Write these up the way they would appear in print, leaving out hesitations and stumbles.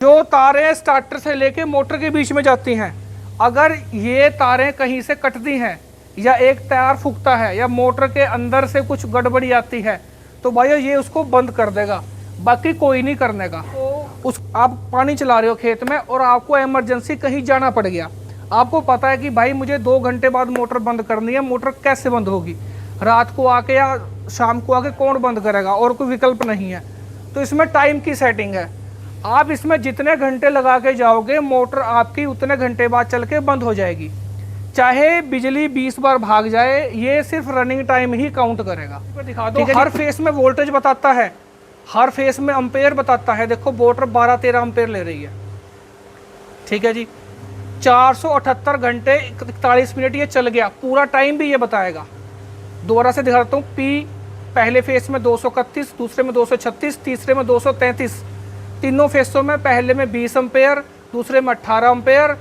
जो तारें स्टार्टर से लेके मोटर के बीच में जाती हैं, अगर ये तारें कहीं से कटती हैं या एक टायर फूकता है या मोटर के अंदर से कुछ गड़बड़ी आती है तो भाई ये उसको बंद कर देगा, बाकी कोई नहीं करने का। उस आप पानी चला रहे हो खेत में और आपको इमरजेंसी कहीं जाना पड़ गया, आपको पता है कि भाई मुझे 2 घंटे बाद मोटर बंद करनी है, मोटर कैसे बंद होगी? रात को आके या शाम को आके कौन बंद करेगा? और कोई विकल्प नहीं है। तो इसमें टाइम की सेटिंग है, आप इसमें जितने घंटे लगा के जाओगे मोटर आपकी उतने घंटे बाद चल के बंद हो जाएगी। चाहे बिजली 20 बार भाग जाए, ये सिर्फ रनिंग टाइम ही काउंट करेगा। दिखा दो, हर फेस में वोल्टेज बताता है, हर फेस में एम्पेयर बताता है। देखो मोटर 12-13 एम्पेयर ले रही है, ठीक है जी। 478 घंटे 41 मिनट ये चल गया, पूरा टाइम भी ये बताएगा। दोबारा से दिखाता हूँ, पी पहले फेस में 231, दूसरे में 236, तीसरे में 233। तीनों फेसों में पहले में 20 एम्पेयर, दूसरे में 18 एम्पेयर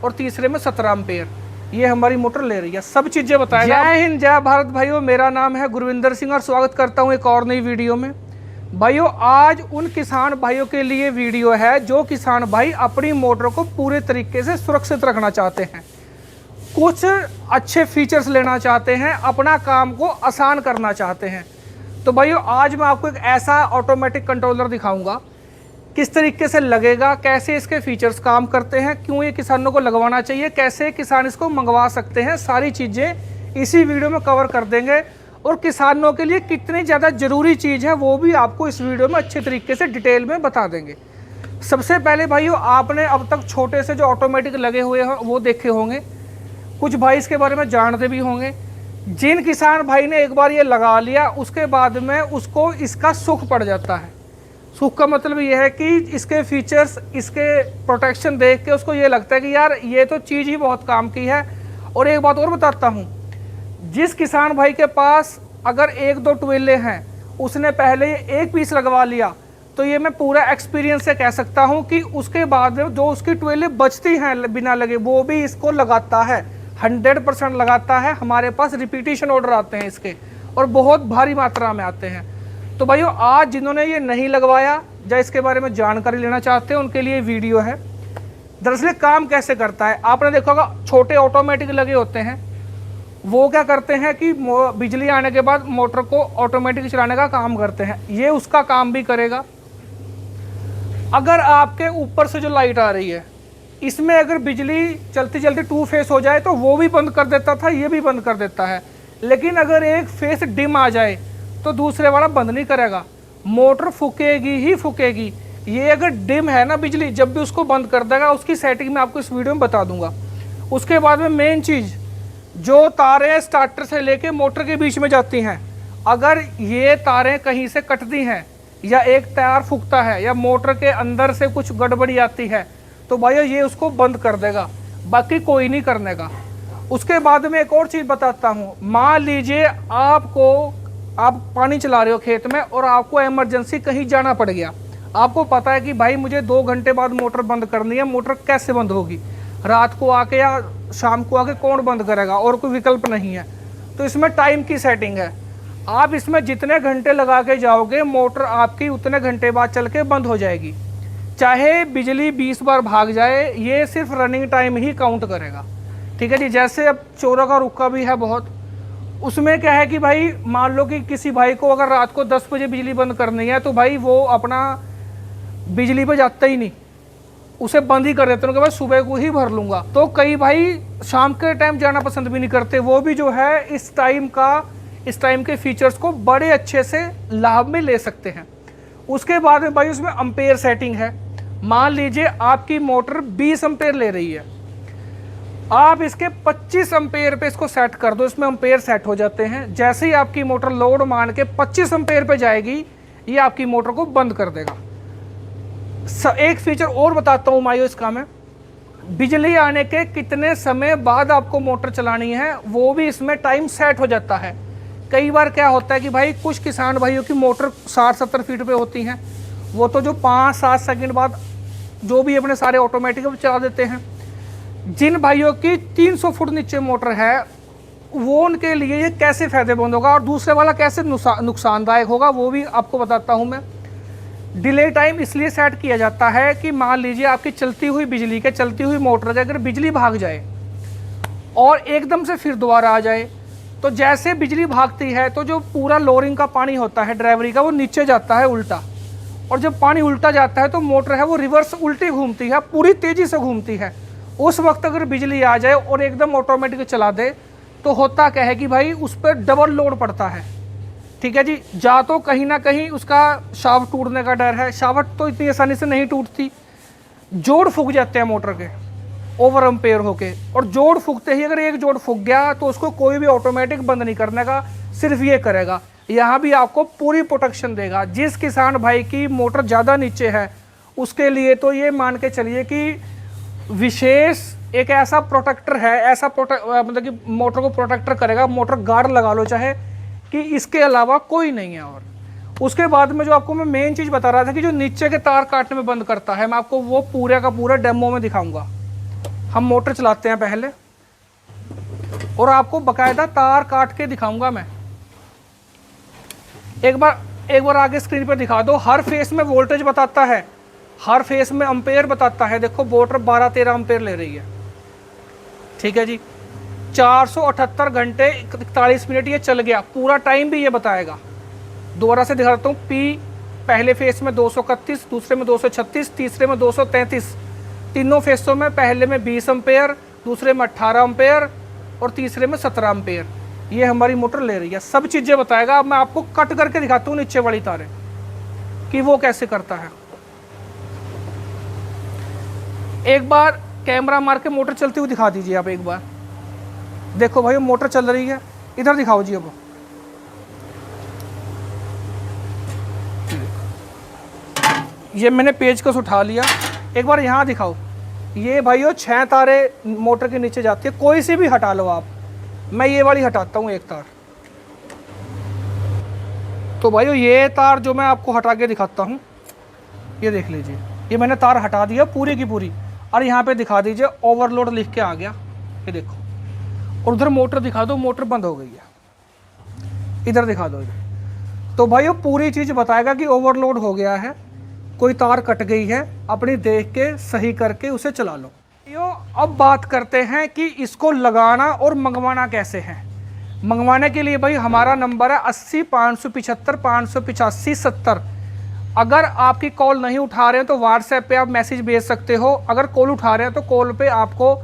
और तीसरे में 17 एम्पेयर ये हमारी मोटर ले रही है। सब चीज़ें बताएगा। जय हिंद, जय भारत भाइयों, मेरा नाम है गुरविंदर सिंह और स्वागत करता हूँ एक और नई वीडियो में। भाइयों, आज उन किसान भाइयों के लिए वीडियो है जो किसान भाई अपनी मोटर को पूरे तरीके से सुरक्षित रखना चाहते हैं, कुछ अच्छे फीचर्स लेना चाहते हैं, अपना काम को आसान करना चाहते हैं। तो भाइयों, आज मैं आपको एक ऐसा ऑटोमेटिक कंट्रोलर दिखाऊंगा, किस तरीके से लगेगा, कैसे इसके फीचर्स काम करते हैं, क्यों ये किसानों को लगवाना चाहिए, कैसे किसान इसको मंगवा सकते हैं, सारी चीज़ें इसी वीडियो में कवर कर देंगे। और किसानों के लिए कितनी ज़्यादा ज़रूरी चीज़ है वो भी आपको इस वीडियो में अच्छे तरीके से डिटेल में बता देंगे। सबसे पहले भाइयों, आपने अब तक छोटे से जो ऑटोमेटिक लगे हुए हैं वो देखे होंगे, कुछ भाई इसके बारे में जानते भी होंगे। जिन किसान भाई ने एक बार ये लगा लिया उसके बाद में उसको इसका सुख पड़ जाता है। सुख का मतलब ये है कि इसके फीचर्स, इसके प्रोटेक्शन देख के उसको ये लगता है कि यार ये तो चीज़ ही बहुत काम की है। और एक बात और बताता हूँ, जिस किसान भाई के पास अगर 1-2 ट्वेले हैं, उसने पहले एक पीस लगवा लिया, तो ये मैं पूरा एक्सपीरियंस से कह सकता हूँ कि उसके बाद में जो उसकी ट्वेले बचती हैं बिना लगे वो भी इसको लगाता है, 100% लगाता है। हमारे पास रिपीटिशन ऑर्डर आते हैं इसके और बहुत भारी मात्रा में आते हैं। तो भाइयों, आज जिन्होंने ये नहीं लगवाया या इसके बारे में जानकारी लेना चाहते हैं उनके लिए वीडियो है। दरअसल काम कैसे करता है, आपने देखा होगा छोटे ऑटोमेटिक लगे होते हैं, वो क्या करते हैं कि बिजली आने के बाद मोटर को ऑटोमेटिक चलाने का काम करते हैं। ये उसका काम भी करेगा। अगर आपके ऊपर से जो लाइट आ रही है, इसमें अगर बिजली चलती चलती 2 फेस हो जाए तो वो भी बंद कर देता था, ये भी बंद कर देता है। लेकिन अगर एक फेस डिम आ जाए तो दूसरे वाला बंद नहीं करेगा, मोटर फूकेगी ही फूकेगी। ये अगर डिम है ना बिजली, जब भी उसको बंद कर देगा। उसकी सेटिंग मैं आपको इस वीडियो में बता दूंगा। उसके बाद में मेन चीज़, जो तारें स्टार्टर से लेके मोटर के बीच में जाती हैं, अगर ये तारें कहीं से कटती हैं या एक टायर फूकता है या मोटर के अंदर से कुछ गड़बड़ी आती है तो भाई ये उसको बंद कर देगा, बाकी कोई नहीं करने का। उसके बाद में एक और चीज़ बताता हूँ, मान लीजिए आप पानी चला रहे हो खेत में और आपको इमरजेंसी कहीं जाना पड़ गया, आपको पता है कि भाई मुझे 2 घंटे बाद मोटर बंद करनी है, मोटर कैसे बंद होगी? रात को आके या शाम को आके कौन बंद करेगा? और कोई विकल्प नहीं है। तो इसमें टाइम की सेटिंग है, आप इसमें जितने घंटे लगा के जाओगे मोटर आपकी उतने घंटे बाद चल के बंद हो जाएगी। चाहे बिजली 20 बार भाग जाए, ये सिर्फ रनिंग टाइम ही काउंट करेगा, ठीक है जी। जैसे अब चोरों का रुका भी है बहुत, उसमें क्या है कि भाई मान लो कि किसी भाई को अगर रात को 10 बजे बिजली बंद करनी है तो भाई वो अपना बिजली पे जाता ही नहीं, उसे बंद ही कर देते हैं कि भाई सुबह को ही भर लूँगा। तो कई भाई शाम के टाइम जाना पसंद भी नहीं करते, वो भी जो है इस टाइम के फीचर्स को बड़े अच्छे से लाभ में ले सकते हैं। उसके बाद में भाई उसमें एम्पेयर सेटिंग है। मान लीजिए आपकी मोटर 20 एम्पेयर ले रही है, आप इसके 25 एम्पेयर पे इसको सेट कर दो, इसमें एम्पेयर सेट हो जाते हैं। जैसे ही आपकी मोटर लोड मान के 25 एम्पेयर पे जाएगी, ये आपकी मोटर को बंद कर देगा। एक फीचर और बताता हूँ माइयो इसका मैं, बिजली आने के कितने समय बाद आपको मोटर चलानी है वो भी इसमें टाइम सेट हो जाता है। कई बार क्या होता है कि भाई कुछ किसान भाइयों की मोटर 60-70 फीट पे होती हैं, वो तो जो 5-7 सेकंड बाद जो भी अपने सारे ऑटोमेटिक चला देते हैं। जिन भाइयों की 300 फुट नीचे मोटर है, वो उनके लिए ये कैसे फ़ायदेमंद होगा और दूसरे वाला कैसे नुकसानदायक होगा वो भी आपको बताता हूँ मैं। डिले टाइम इसलिए सेट किया जाता है कि मान लीजिए आपकी चलती हुई बिजली के, चलती हुई मोटर के अगर बिजली भाग जाए और एकदम से फिर दोबारा आ जाए, तो जैसे बिजली भागती है तो जो पूरा लोरिंग का पानी होता है ड्राइवरी का, वो नीचे जाता है उल्टा, और जब पानी उल्टा जाता है तो मोटर है वो रिवर्स उल्टी घूमती है, पूरी तेज़ी से घूमती है। उस वक्त अगर बिजली आ जाए और एकदम ऑटोमेटिक चला दे तो होता क्या है कि भाई उस पर डबल लोड पड़ता है। ठीक है जी, जा तो कहीं ना कहीं उसका शाफ्ट टूटने का डर है, शाफ्ट तो इतनी आसानी से नहीं टूटती, जोड़ फूक जाते हैं मोटर के ओवर एम्पेयर होके, और जोड़ फूकते ही अगर एक जोड़ फूक गया तो उसको कोई भी ऑटोमेटिक बंद नहीं करने का, सिर्फ ये करेगा। यहाँ भी आपको पूरी प्रोटेक्शन देगा। जिस किसान भाई की मोटर ज़्यादा नीचे है उसके लिए तो ये मान के चलिए कि विशेष एक ऐसा प्रोटेक्टर है, ऐसा मतलब कि मोटर को प्रोटेक्टर करेगा, मोटर गार्ड लगा लो चाहे, कि इसके अलावा कोई नहीं है। और उसके बाद में जो आपको मैं मेन चीज़ बता रहा था कि जो नीचे के तार काटने में बंद करता है, मैं आपको वो पूरे का पूरा डेमो में दिखाऊंगा। हम मोटर चलाते हैं पहले और आपको बकायदा तार काट के दिखाऊंगा मैं। एक बार आगे स्क्रीन पर दिखा दो। हर फेस में वोल्टेज बताता है, हर फेस में एम्पेयर बताता है। देखो मोटर 12-13 एम्पेयर ले रही है। ठीक है जी, 478 घंटे 41 मिनट ये चल गया, पूरा टाइम भी ये बताएगा। दोबारा से दिखाता हूँ। पी पहले फेस में 231, दूसरे में 236, तीसरे में 233, तीनों फेसों में, पहले में 20 एम्पेयर, दूसरे में 18 एम्पेयर और तीसरे में 17 एम्पेयर ये हमारी मोटर ले रही है। सब चीज़ें बताएगा। अब मैं आपको कट करके दिखाता हूँ नीचे वाली तारें कि वो कैसे करता है। एक बार कैमरा मार के मोटर चलती हुई दिखा दीजिए आप एक बार। देखो भाई मोटर चल रही है, इधर दिखाओ जी। अब ये मैंने पेचकस उठा लिया, एक बार यहाँ दिखाओ। ये भाइयों 6 तारे मोटर के नीचे जाती है, कोई सी भी हटा लो आप। मैं ये वाली हटाता हूँ एक तार। तो भाइयों ये तार जो मैं आपको हटा के दिखाता हूँ, ये देख लीजिए, ये मैंने तार हटा दिया पूरी की पूरी। और यहाँ पे दिखा दीजिए ओवरलोड लिख के आ गया, ये देखो। और उधर मोटर दिखा दो, मोटर बंद हो गई है। इधर दिखा दो इधर। तो भाइयों पूरी चीज़ बताएगा कि ओवरलोड हो गया है, कोई तार कट गई है, अपनी देख के सही करके उसे चला लो। अब बात करते हैं कि इसको लगाना और मंगवाना कैसे है। मंगवाने के लिए भाई हमारा नंबर है 80 575 585 70। अगर आपकी कॉल नहीं उठा रहे हैं तो व्हाट्सएप पे आप मैसेज भेज सकते हो। अगर कॉल उठा रहे हैं तो कॉल पे आपको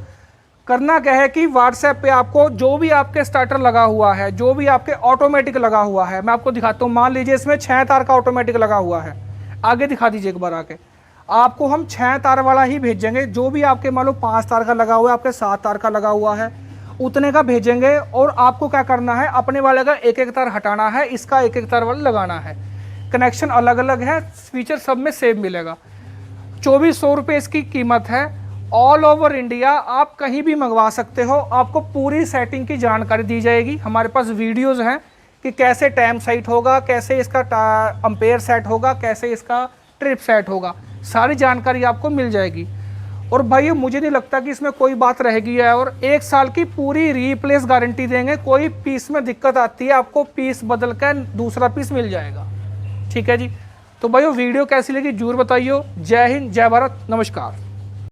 करना क्या है कि व्हाट्सएप पे आपको जो भी आपके स्टार्टर लगा हुआ है, जो भी आपके ऑटोमेटिक लगा हुआ है, मैं आपको दिखाता हूँ। मान लीजिए इसमें 6 तार का ऑटोमेटिक लगा हुआ है, आगे दिखा दीजिए एक बार आके। आपको हम 6 तार वाला ही भेजेंगे। जो भी आपके मान लो 5 तार का लगा हुआ है, आपके 7 तार का लगा हुआ है, उतने का भेजेंगे। और आपको क्या करना है, अपने वाले का एक एक तार हटाना है, इसका एक एक तार वाला लगाना है। कनेक्शन अलग अलग है, फीचर सब में सेम मिलेगा। 2400 रुपये इसकी कीमत है। ऑल ओवर इंडिया आप कहीं भी मंगवा सकते हो। आपको पूरी सेटिंग की जानकारी दी जाएगी। हमारे पास वीडियोस हैं कि कैसे टाइम सेट होगा, कैसे इसका एम्पेयर सेट होगा, कैसे इसका ट्रिप सेट होगा, सारी जानकारी आपको मिल जाएगी। और भाई मुझे नहीं लगता कि इसमें कोई बात रहेगी है। और 1 साल की पूरी रीप्लेस गारंटी देंगे। कोई पीस में दिक्कत आती है आपको पीस बदल कर दूसरा पीस मिल जाएगा। ठीक है जी। तो भाई वीडियो कैसी लगी जरूर बताइए। जय हिंद, जय भारत, नमस्कार।